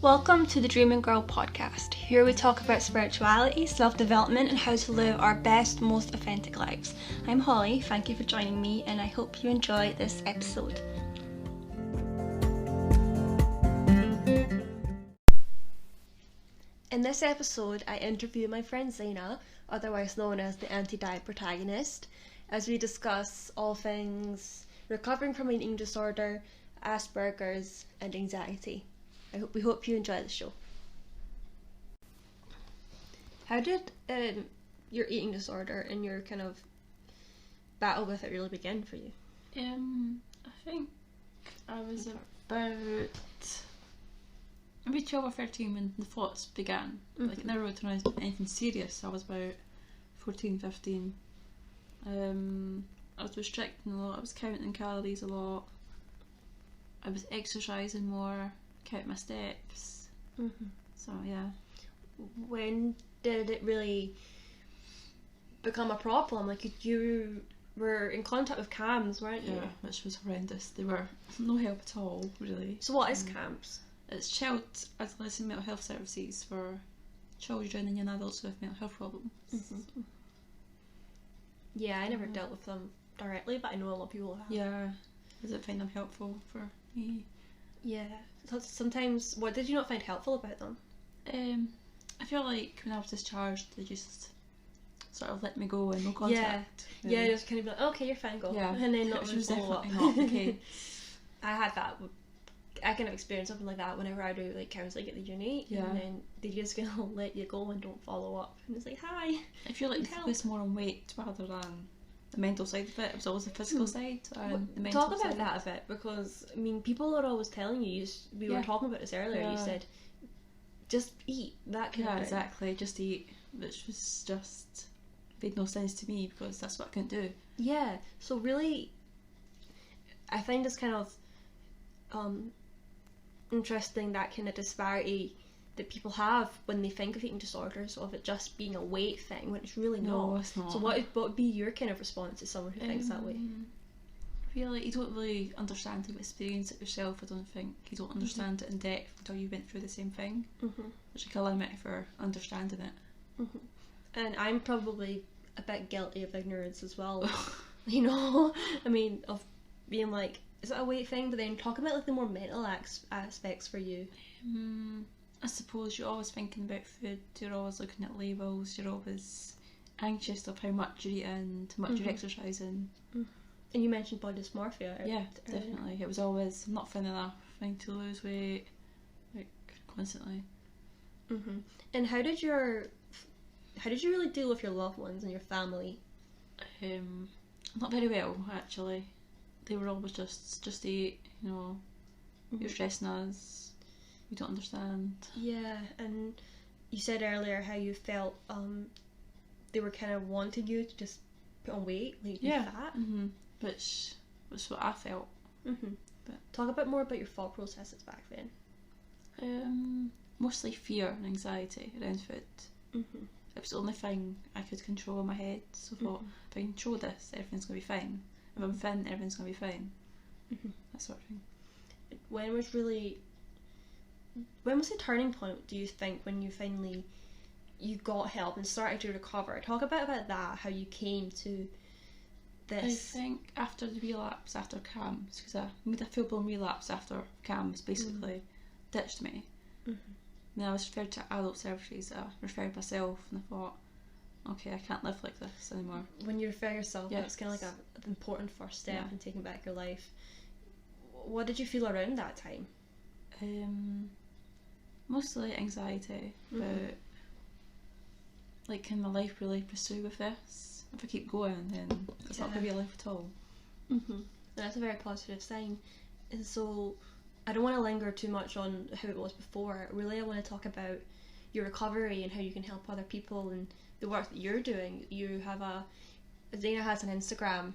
Welcome to the Dreaming Girl podcast. Here we talk about spirituality, self-development and how to live our best, most authentic lives. I'm Holly, thank you for joining me and I hope you enjoy this episode. In this episode, I interview my friend Zaina, otherwise known as the AntiDiet Protagonist, as we discuss all things recovering from an eating disorder, Asperger's and anxiety. We hope you enjoy the show. How did your eating disorder and your kind of battle with it really begin for you? I think I was about maybe 12 or 13 when the thoughts began. Mm-hmm. Like, it never really turned into anything serious. I was about 14, 15. I was restricting a lot, I was counting calories a lot, I was exercising more, count my steps. Mm-hmm. So yeah. When did it really become a problem? Like, you were in contact with CAMS, weren't you? Yeah, which was horrendous. They were no help at all, really. So what is CAMS? It's Child Adolescent Mental Health Services for children and young adults with mental health problems. Mm-hmm. Yeah, I never dealt with them directly, but I know a lot of people have. Yeah. Does it find them helpful for me? Yeah. So sometimes, what did you not find helpful about them? I feel like when I was discharged, they just sort of let me go and no contact. Yeah, just kind of be like, okay, you're fine, go. Yeah. And then not Which was follow up. definitely not the case. I had that. I kind of experienced something like that whenever I do like counselling at the uni. Yeah. And then they just gonna let you go and don't follow up. And it's like, hi. I feel like they focus more on weight rather than the mental side of it. It was always the physical side and the mental side. Talk about that a bit, because I mean, people are always telling you. We were talking about this earlier. Yeah. You said, just eat that kind of thing. Exactly. Just eat, which was just made no sense to me because that's what I couldn't do. Yeah. So really, I find this kind of interesting, that kind of disparity that people have when they think of eating disorders, of it just being a weight thing when it's really not. No, it's not. So what would be your kind of response to someone who thinks that way? I feel like you don't really understand the experience it yourself. I don't think you don't understand it in depth until you went through the same thing. There's like a limit for understanding it. And I'm probably a bit guilty of ignorance as well. You know, I mean, of being like, is it a weight thing? But then talk about like the more mental aspects for you. I suppose you're always thinking about food, you're always looking at labels, you're always anxious of how much you're eating, how much you're exercising. And you mentioned body dysmorphia. Yeah, definitely. It was always not thin enough, trying to lose weight, like constantly. And how did you really deal with your loved ones and your family? Not very well, actually. They were always just eat, you know, you're stressing us. We don't understand. Yeah, and you said earlier how you felt they were kind of wanting you to just put on weight, like be fat. Which was what I felt. But talk a bit more about your thought processes back then. Mostly fear and anxiety around food. It was the only thing I could control in my head. So I thought, if I control this, everything's going to be fine. If I'm thin, everything's going to be fine. That sort of thing. When was the turning point, do you think, when you finally got help and started to recover? Talk a bit about that, how you came to this. I think after the relapse, after CAMS, because I made a full-blown relapse after CAMS basically ditched me. Then I was referred to adult services. I referred myself and I thought, okay, I can't live like this anymore. When you refer yourself, it's kind of like an important first step in taking back your life. What did you feel around that time? Mostly anxiety, but like, can my life really pursue with this? If I keep going, then it's not going to be a life at all. That's a very positive sign. And so I don't want to linger too much on how it was before. Really, I want to talk about your recovery and how you can help other people and the work that you're doing. You have Zaina has an Instagram.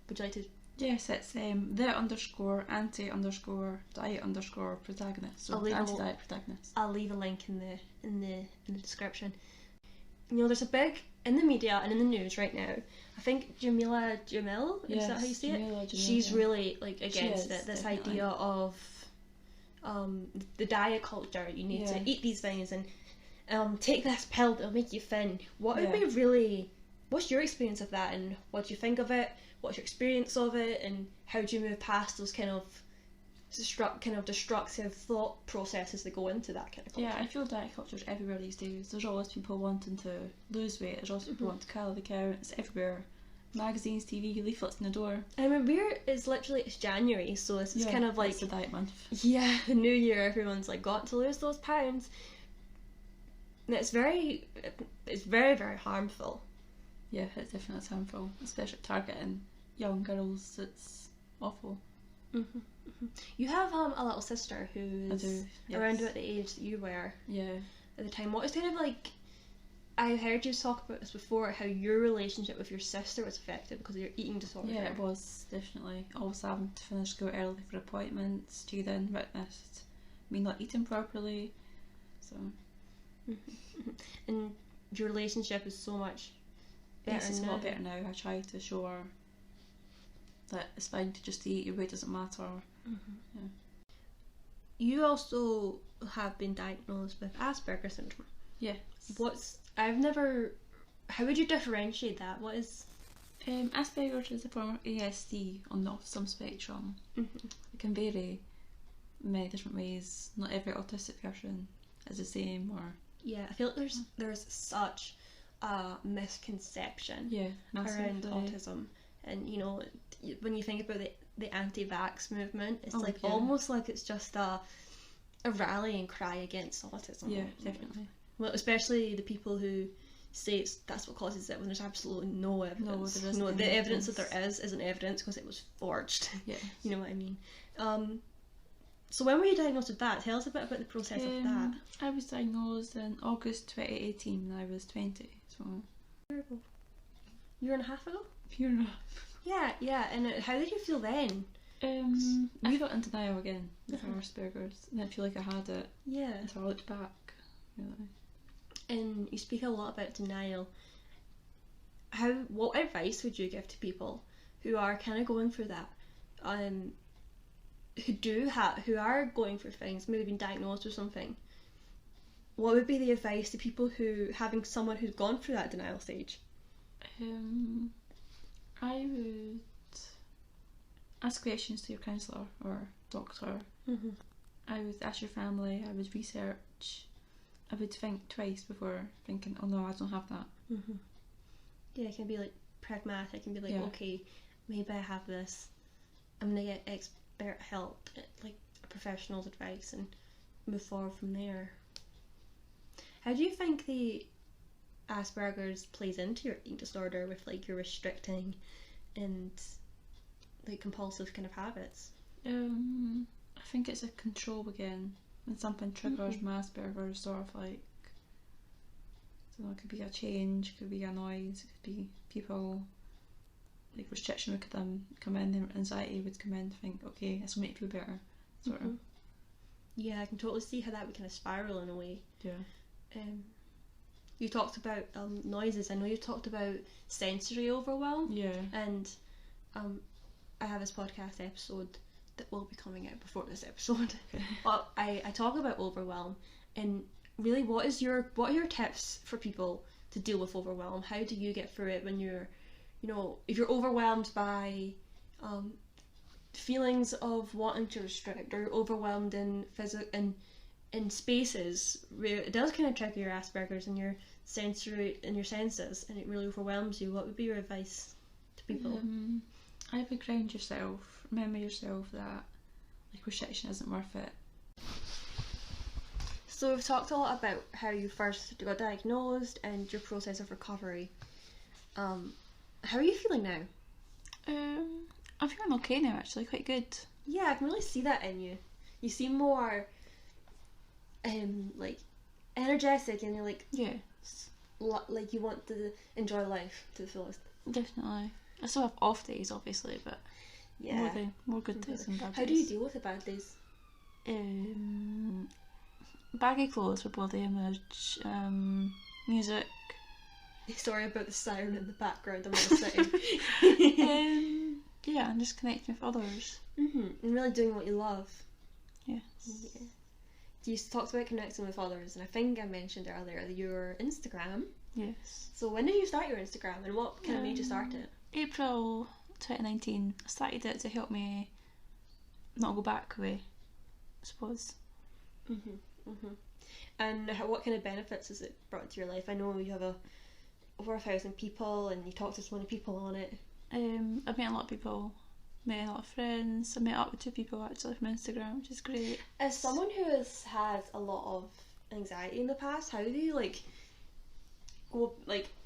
Would you like to? Yes, it's the_anti_diet_protagonist. So AntiDiet Protagonist. I'll leave a link in the description. You know, there's a big in the media and in the news right now. I think Jamila Jamil, is that how you say it? Jamil, she's really like against it. This definitely. Idea of the diet culture. You need to eat these things and take this pill that'll make you thin. What would be really... What's your experience of that, and what do you think of it? What's your experience of it, and how do you move past those kind of destructive thought processes that go into that kind of culture? Yeah, I feel diet culture is everywhere these days. There's always people wanting to lose weight. There's also people wanting to calorie count. It's everywhere. Magazines, TV, leaflets in the door. I mean, it's January, so this is kind of like... it's the diet month. Yeah, the new year, everyone's like, got to lose those pounds. And it's very, very harmful. Yeah, it definitely is harmful, especially targeting young girls. It's awful. You have a little sister who's around about the age that you were at the time. What was kind of like... I heard you talk about this before, how your relationship with your sister was affected because of your eating disorder. Yeah, it was, definitely. Always having to finish school early for appointments. She then witnessed me not eating properly. So... And your relationship is so much better it's now. a lot better now. I try to show her that it's fine to just eat, your weight doesn't matter. Yeah. You also have been diagnosed with Asperger Syndrome. Yeah. How would you differentiate that? What is... Asperger's is a form of ASD on the autism spectrum. It can vary many different ways. Not every autistic person is the same, or... Yeah, I feel like there's such a misconception around autism. And, you know, when you think about the anti-vax movement, it's almost like it's just a rallying cry against autism. Yeah, definitely. Well, especially the people who say that's what causes it when there's absolutely no evidence. The evidence that there isn't evidence because it was forged. Yeah. You know what I mean? So when were you diagnosed with that? Tell us a bit about the process of that. I was diagnosed in August 2018 when I was 20. So... Year and a half ago? Year and a half. Yeah. And how did you feel then? I felt in denial again with Asperger's. I didn't feel like I had it. Yeah. Until I looked back, really. And you speak a lot about denial. What advice would you give to people who are kind of going through that? Who are going through things, maybe been diagnosed with something? What would be the advice to people having someone who's gone through that denial stage? I would ask questions to your counsellor or doctor. I would ask your family. I would research. I would think twice before thinking, oh no, I don't have that. Yeah, it can be like pragmatic and be like, okay, maybe I have this. I'm gonna get expert help, like a professional's advice, and move forward from there. How do you think the Asperger's plays into your eating disorder with like your restricting and like compulsive kind of habits? I think it's a control again. When something triggers my Asperger's, sort of like, I don't know, it could be a change, it could be a noise, it could be people, like restriction would come in, and anxiety would come in to think, okay, this will make you feel better, sort of. Yeah, I can totally see how that would kind of spiral in a way. Yeah. You talked about noises. I know you talked about sensory overwhelm. Yeah. And I have this podcast episode that will be coming out before this episode. But I talk about overwhelm, and really what are your tips for people to deal with overwhelm? How do you get through it when you're, if you're overwhelmed by feelings of wanting to restrict, or overwhelmed in in spaces where it does kind of trigger your Asperger's and your sensory and your senses, and it really overwhelms you? What would be your advice to people? I would ground yourself. Remember yourself that like restriction isn't worth it. So we've talked a lot about how you first got diagnosed and your process of recovery. How are you feeling now? I'm feeling okay now, actually, quite good. Yeah, I can really see that in you. You seem more like energetic, and you're like like you want to enjoy life to the fullest. Definitely. I still have off days, obviously, but more good days than bad days. How do you deal with the bad days? Baggy clothes for body image, music. Sorry about the siren in the background. I'm on the city. Yeah, and just connecting with others. And really doing what you love. Yes. Yeah. You talked about connecting with others, and I think I mentioned earlier your Instagram. Yes. So when did you start your Instagram, and what kind of made you start it? April 2019. I started it to help me not go back away, I suppose. And what kind of benefits has it brought to your life? I know you have over 1,000 people, and you talk to so many people on it. I've met a lot of people, met a lot of friends. I met up with 2 people actually from Instagram, which is great. As someone who has had a lot of anxiety in the past, how do you go,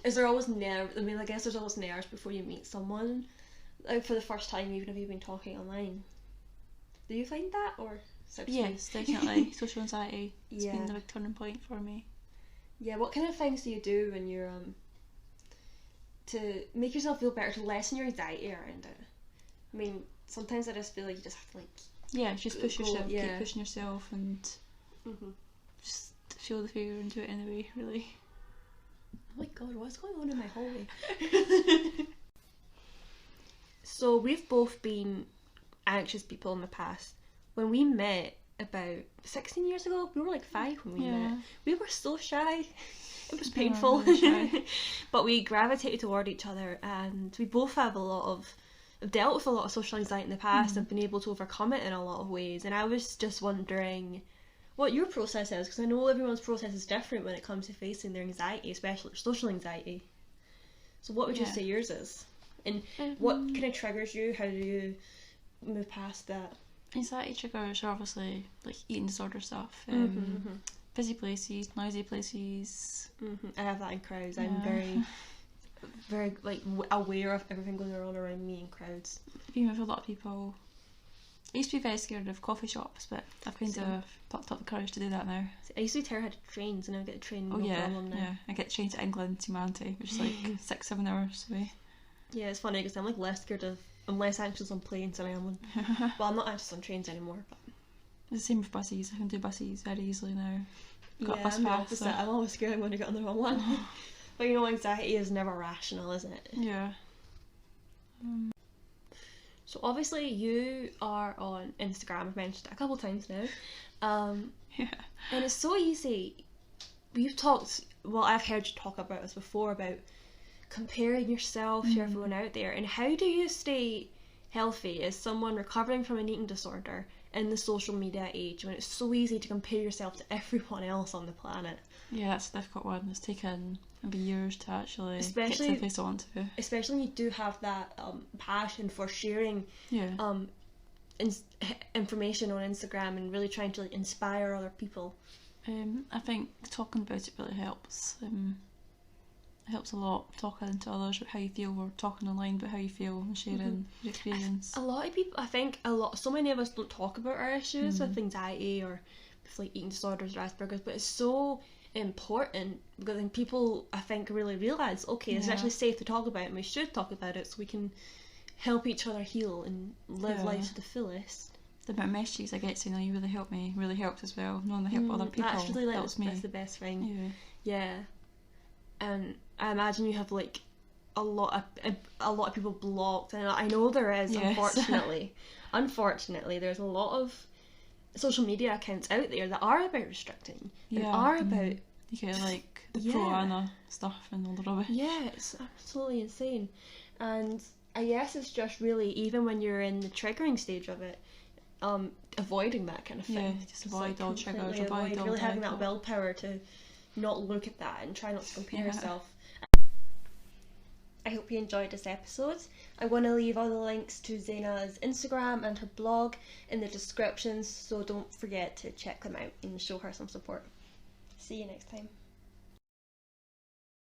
is there always nerves? I mean, I guess there's always nerves before you meet someone, for the first time, even if you've been talking online. Do you find that, or? Yes, definitely. Social anxiety has been the big turning point for me. Yeah, what kind of things do you do when you're to make yourself feel better, to lessen your anxiety around it? I mean, sometimes I just feel like you just have to just push yourself, keep pushing yourself, and just feel the fear and do it anyway, really. Oh my god, what's going on in my hallway? So we've both been anxious people in the past. When we met about 16 years ago, we were 5 when we met. We were so shy. It was painful. Really but we gravitated toward each other, and we both have dealt with a lot of social anxiety in the past and been able to overcome it in a lot of ways. And I was just wondering what your process is, because I know everyone's process is different when it comes to facing their anxiety, especially social anxiety. So what would you say yours is? And what kind of triggers you? How do you move past that? Anxiety triggers are obviously eating disorder stuff, busy places, noisy places. I have that in crowds. I'm very, very aware of everything going on around me in crowds. Being with a lot of people. I used to be very scared of coffee shops, but I've kind of plucked up the courage to do that now. I used to be terrified of trains, and I get a train problem now. Yeah, I get trained to England to my auntie, which is 6-7 hours away. Yeah, it's funny because I'm less anxious on planes than I am on. Well, I'm not anxious on trains anymore. But it's the same with buses. I can do buses very easily now. I'm the opposite. I'm always scared I'm going to get on the wrong one. But anxiety is never rational, isn't it? Yeah. So obviously you are on Instagram. I've mentioned it a couple of times now. And it's so easy. I've heard you talk about this before, about comparing yourself to everyone out there. And how do you stay healthy as someone recovering from an eating disorder in the social media age, when it's so easy to compare yourself to everyone else on the planet? Yeah, it's a difficult one. It's taken maybe years to actually get to the place I want to. Especially when you do have that passion for sharing information on Instagram and really trying to inspire other people. I think talking about it really helps. It helps a lot, talking to others about how you feel, or talking online about how you feel and sharing your experience. A lot of people, so many of us don't talk about our issues with anxiety or with eating disorders or Asperger's, but it's so important because then people, I think, really realise, it's actually safe to talk about it, and we should talk about it so we can help each other heal and live life to the fullest. The amount of messages I get saying, you really helped me, really helped as well. Knowing they help other people helps me. That's the best thing. Yeah. And I imagine you have a lot of people blocked, and I know there is. Unfortunately there's a lot of social media accounts out there that are about restricting and are about you get the pro-Anna stuff and all the rubbish. It's absolutely insane. And I guess it's just really, even when you're in the triggering stage of it, avoiding that kind of thing. Just avoid all triggers, avoid all really having that willpower to not look at that and try not to compare yourself. I hope you enjoyed this episode. I'm going to leave all the links to Zaina's Instagram and her blog in the description, so don't forget to check them out and show her some support. See you next time.